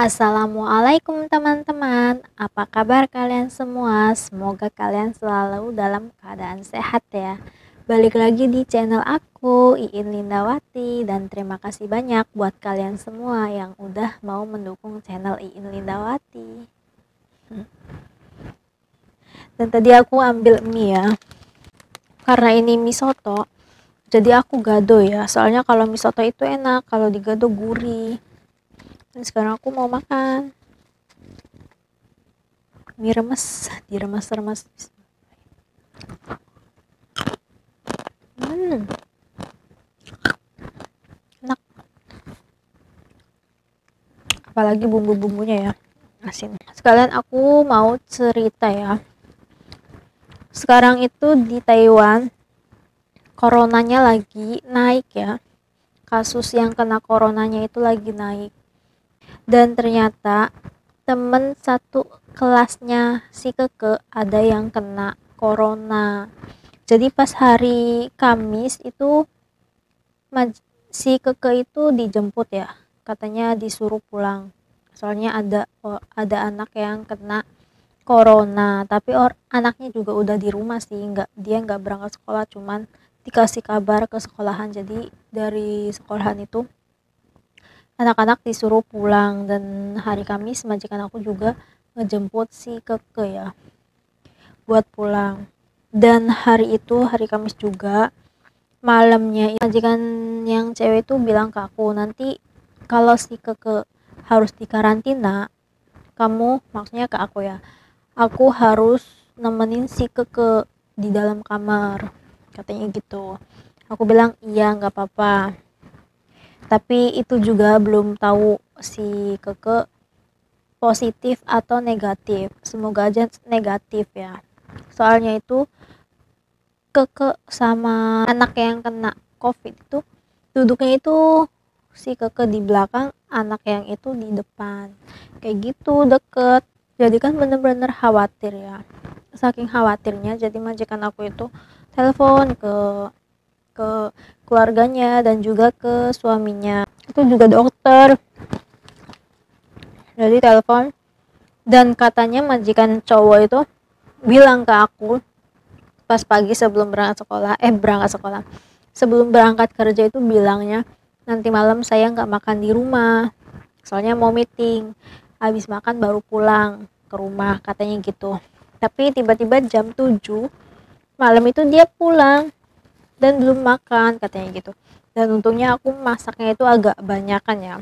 Assalamualaikum teman-teman, apa kabar kalian semua? Semoga kalian selalu dalam keadaan sehat ya. Balik lagi di channel aku, Iin Lindawati, dan terima kasih banyak buat kalian semua yang udah mau mendukung channel Iin Lindawati. Dan tadi aku ambil mie ya, karena ini mie soto, jadi aku gado ya. Soalnya kalau mie soto itu enak, kalau digado gurih. Dan sekarang aku mau makan mie remes, diremes-remes. Enak, apalagi bumbu-bumbunya ya, asin. Sekalian aku mau cerita ya, sekarang itu di Taiwan coronanya lagi naik ya, kasus yang kena coronanya itu lagi naik. Dan ternyata temen satu kelasnya si Keke ada yang kena corona. Jadi pas hari Kamis itu si Keke itu dijemput ya, katanya disuruh pulang. Soalnya ada anak yang kena corona, tapi anaknya juga udah di rumah sih, dia nggak berangkat sekolah, cuman dikasih kabar ke sekolahan. Jadi dari sekolahan itu anak-anak disuruh pulang, dan hari Kamis majikan aku juga ngejemput si Keke ya buat pulang. Dan hari itu hari Kamis juga malamnya majikan yang cewek itu bilang ke aku, nanti kalau si Keke harus dikarantina, kamu, maksudnya ke aku ya, aku harus nemenin si Keke di dalam kamar, katanya gitu. Aku bilang iya nggak apa-apa, tapi itu juga belum tahu si Keke positif atau negatif. Semoga aja negatif ya, soalnya itu Keke sama anak yang kena covid itu duduknya itu si Keke di belakang, anak yang itu di depan, kayak gitu deket. Jadi kan bener-bener khawatir ya, saking khawatirnya jadi majikan aku itu telepon ke keluarganya dan juga ke suaminya, itu juga dokter. Jadi telepon, dan katanya majikan cowok itu bilang ke aku pas pagi sebelum berangkat sekolah, sebelum berangkat kerja itu bilangnya, nanti malam saya nggak makan di rumah, soalnya mau meeting, habis makan baru pulang ke rumah, katanya gitu. Tapi tiba-tiba jam 7 malam itu dia pulang dan belum makan, katanya gitu. Dan untungnya aku masaknya itu agak banyakan ya,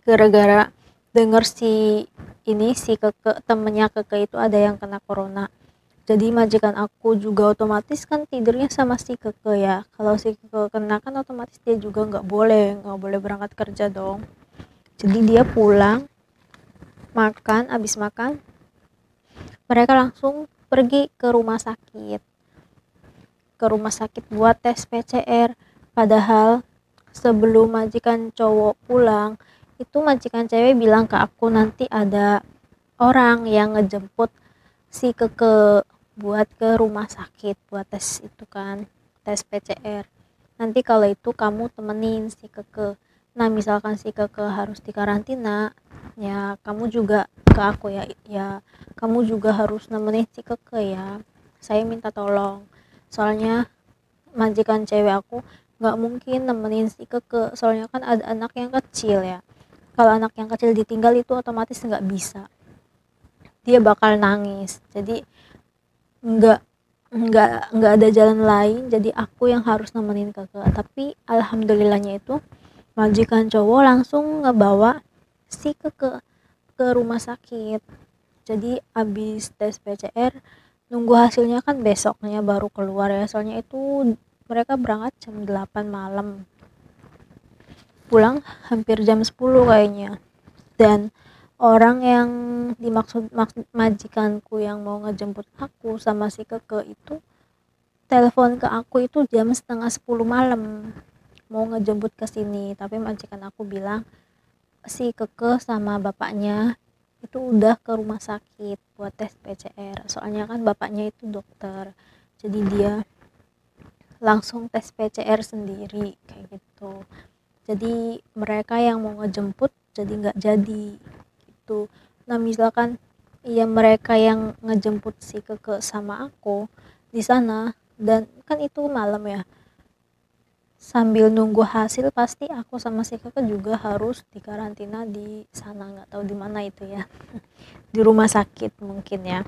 gara-gara denger si Keke, temennya Keke itu ada yang kena corona. Jadi majikan aku juga otomatis kan tidurnya sama si Keke ya, kalau si Keke kena kan otomatis dia juga nggak boleh berangkat kerja dong. Jadi dia pulang, makan, abis makan mereka langsung pergi ke rumah sakit buat tes PCR. Padahal sebelum majikan cowok pulang itu majikan cewek bilang ke aku, nanti ada orang yang ngejemput si Keke buat ke rumah sakit buat tes itu kan, tes PCR. Nanti kalau itu kamu temenin si Keke. Nah misalkan si Keke harus dikarantina ya, kamu juga ke aku ya kamu juga harus nemenin si Keke ya, saya minta tolong. Soalnya majikan cewek aku nggak mungkin nemenin si Keke, soalnya kan ada anak yang kecil ya, kalau anak yang kecil ditinggal itu otomatis nggak bisa, dia bakal nangis. Jadi nggak nggak ada jalan lain, jadi aku yang harus nemenin Keke. Tapi alhamdulillahnya itu majikan cowok langsung ngebawa si Keke ke rumah sakit. Jadi abis tes PCR nunggu hasilnya kan besoknya baru keluar ya, soalnya itu mereka berangkat jam 8 malam, pulang hampir jam 10 kayaknya. Dan orang yang dimaksud majikanku yang mau ngejemput aku sama si Keke itu telepon ke aku itu jam setengah 10 malam mau ngejemput ke sini, tapi majikan aku bilang si Keke sama bapaknya itu udah ke rumah sakit buat tes PCR, soalnya kan bapaknya itu dokter, jadi dia langsung tes PCR sendiri kayak gitu. Jadi mereka yang mau ngejemput jadi nggak jadi. gitu. Nah misalkan ya mereka yang ngejemput si Keke sama aku di sana, dan kan itu malam ya, sambil nunggu hasil pasti aku sama si Keke juga harus dikarantina di sana, nggak tahu di mana itu ya, di rumah sakit mungkin ya,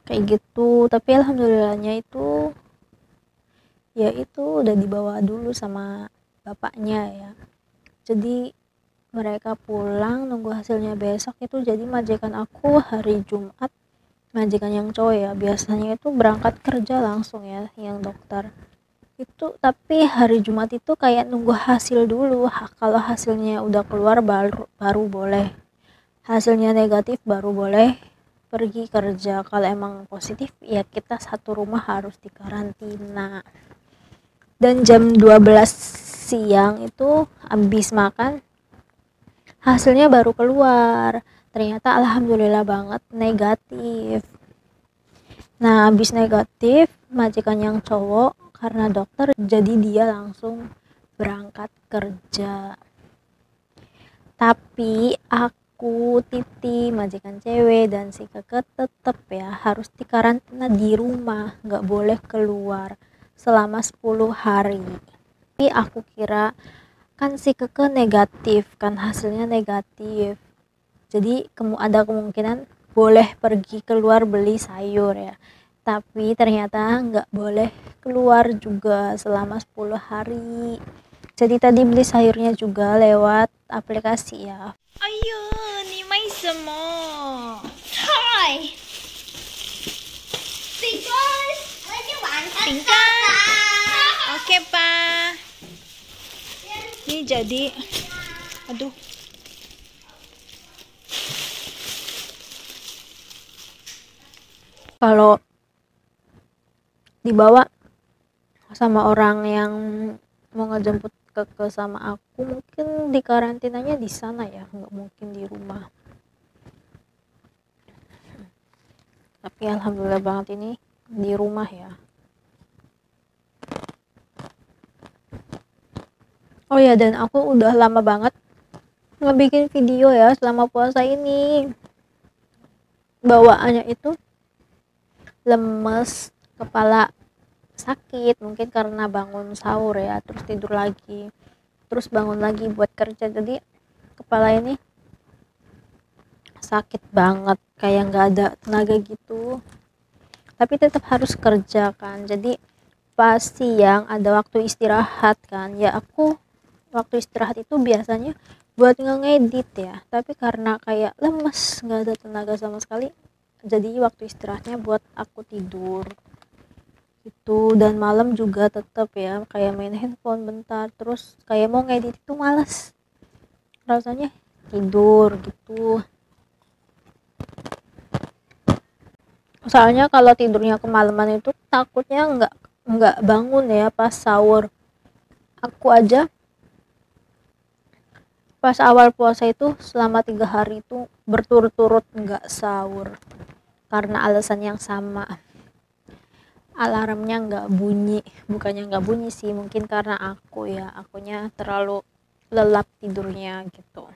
kayak gitu. Tapi alhamdulillahnya itu ya itu udah dibawa dulu sama bapaknya ya, jadi mereka pulang nunggu hasilnya besok itu. Jadi majikan aku hari Jumat, majikan yang cowok ya, biasanya itu berangkat kerja langsung ya yang dokter itu, tapi hari Jumat itu kayak nunggu hasil dulu. Kalau hasilnya udah keluar baru boleh, hasilnya negatif baru boleh pergi kerja. Kalau emang positif ya kita satu rumah harus dikarantina. Dan jam 12 siang itu habis makan hasilnya baru keluar, ternyata alhamdulillah banget negatif. Nah habis negatif, majikan yang cowok karena dokter jadi dia langsung berangkat kerja. Tapi aku, Titi, majikan cewek, dan si Keke tetep ya harus dikarantina di rumah, nggak boleh keluar selama 10 hari. Tapi aku kira kan si Keke negatif, kan hasilnya negatif, jadi ada kemungkinan boleh pergi keluar beli sayur ya, tapi ternyata nggak boleh keluar juga selama 10 hari. Jadi tadi beli sayurnya juga lewat aplikasi ya. Ayo, ni mai semo. Thôi. Because Tingkat. Oke, Pak. Ini jadi aduh. Kalau dibawa sama orang yang mau ngejemput ke sama aku, mungkin dikarantinanya di sana ya, nggak mungkin di rumah. Tapi alhamdulillah banget ini di rumah ya. Oh ya, dan aku udah lama banget ngebikin video ya selama puasa ini. Bawaannya itu lemes, kepala sakit, mungkin karena bangun sahur ya, terus tidur lagi, terus bangun lagi buat kerja, jadi kepala ini sakit banget, kayak nggak ada tenaga gitu. Tapi tetap harus kerja kan, jadi pas siang ada waktu istirahat kan ya, aku waktu istirahat itu biasanya buat ngedit ya, tapi karena kayak lemes, nggak ada tenaga sama sekali, jadi waktu istirahatnya buat aku tidur itu. Dan malam juga tetap ya kayak main handphone bentar, terus kayak mau ngedit itu males, rasanya tidur gitu. Soalnya kalau tidurnya kemalaman itu takutnya nggak bangun ya pas sahur. Aku aja pas awal puasa itu selama 3 hari itu berturut-turut nggak sahur karena alasan yang sama, alarmnya nggak bunyi. Bukannya nggak bunyi sih, mungkin karena akunya terlalu lelap tidurnya gitu.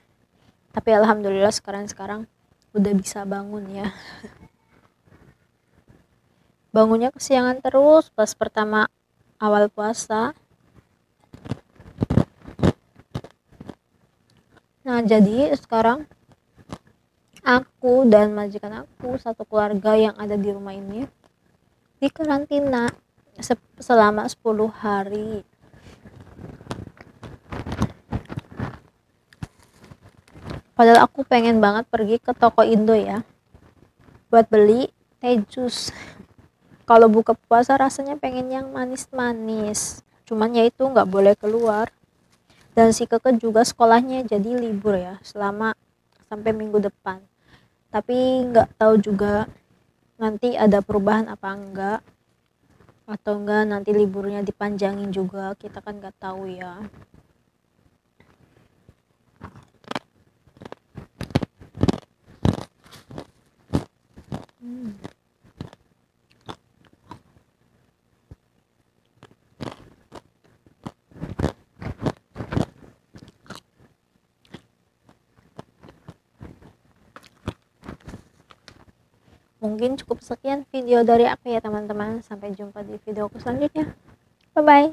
Tapi alhamdulillah sekarang udah bisa bangun ya. Bangunnya kesiangan terus pas pertama awal puasa. Nah jadi sekarang aku dan majikan aku satu keluarga yang ada di rumah ini di karantina selama 10 hari. Padahal aku pengen banget pergi ke toko Indo ya buat beli teh jus. Kalau buka puasa rasanya pengen yang manis-manis, cuman ya itu nggak boleh keluar. Dan si Keke juga sekolahnya jadi libur ya selama sampai minggu depan. Tapi nggak tahu juga nanti ada perubahan apa enggak, atau enggak nanti liburnya dipanjangin juga, kita kan nggak tahu ya. Mungkin cukup sekian video dari aku ya teman-teman. Sampai jumpa di videoku selanjutnya. Bye bye.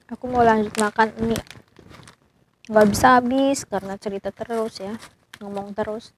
Aku mau lanjut makan mie. Nggak bisa habis karena cerita terus ya, ngomong terus.